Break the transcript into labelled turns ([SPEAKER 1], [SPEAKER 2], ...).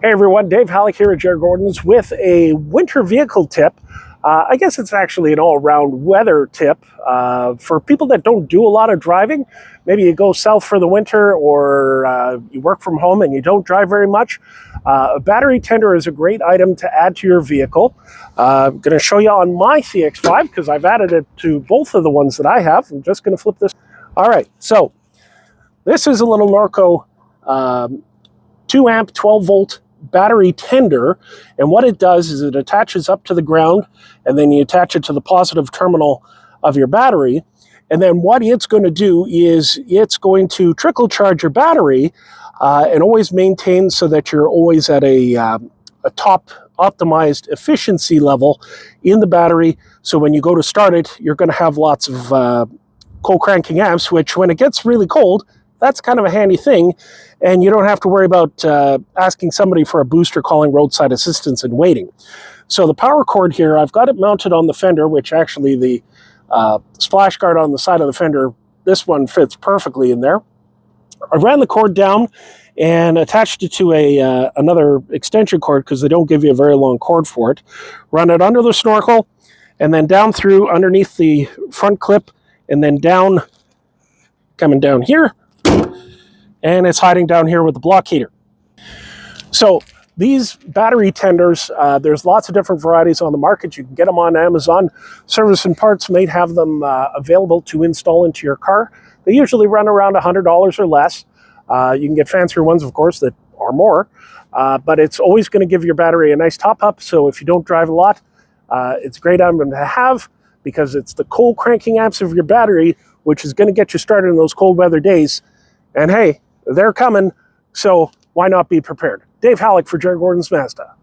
[SPEAKER 1] Hey everyone, Dave Halleck here at Jared Gordon's with a winter vehicle tip. I guess it's actually an all-around weather tip for people that don't do a lot of driving. Maybe you go south for the winter, or you work from home and you don't drive very much. A battery tender is a great item to add to your vehicle. I'm going to show you on my CX-5 because I've added it to both of the ones that I have. I'm just going to flip this. All right, so this is a little Noco 2 amp 12 volt battery tender, and what it does is it attaches up to the ground, and then you attach it to the positive terminal of your battery, and then what it's going to do is it's going to trickle charge your battery and always maintain so that you're always at a top optimized efficiency level in the battery. So when you go to start it, you're going to have lots of cold cranking amps, which when it gets really cold, that's kind of a handy thing, and you don't have to worry about asking somebody for a boost or calling roadside assistance and waiting. So the power cord here, I've got it mounted on the fender, which actually the splash guard on the side of the fender, this one fits perfectly in there. I ran the cord down and attached it to another extension cord because they don't give you a very long cord for it. Run it under the snorkel and then down through underneath the front clip and then down, coming down here, and it's hiding down here with the block heater. So these battery tenders, there's lots of different varieties on the market. You can get them on Amazon. Service and Parts may have them available to install into your car. They usually run around $100 or less. You can get fancier ones, of course, that are more, but it's always going to give your battery a nice top up. So if you don't drive a lot, it's a great item to have because it's the cold cranking amps of your battery, which is going to get you started in those cold weather days. And hey, they're coming, so why not be prepared? Dave Halleck for Jared Gordon's Mazda.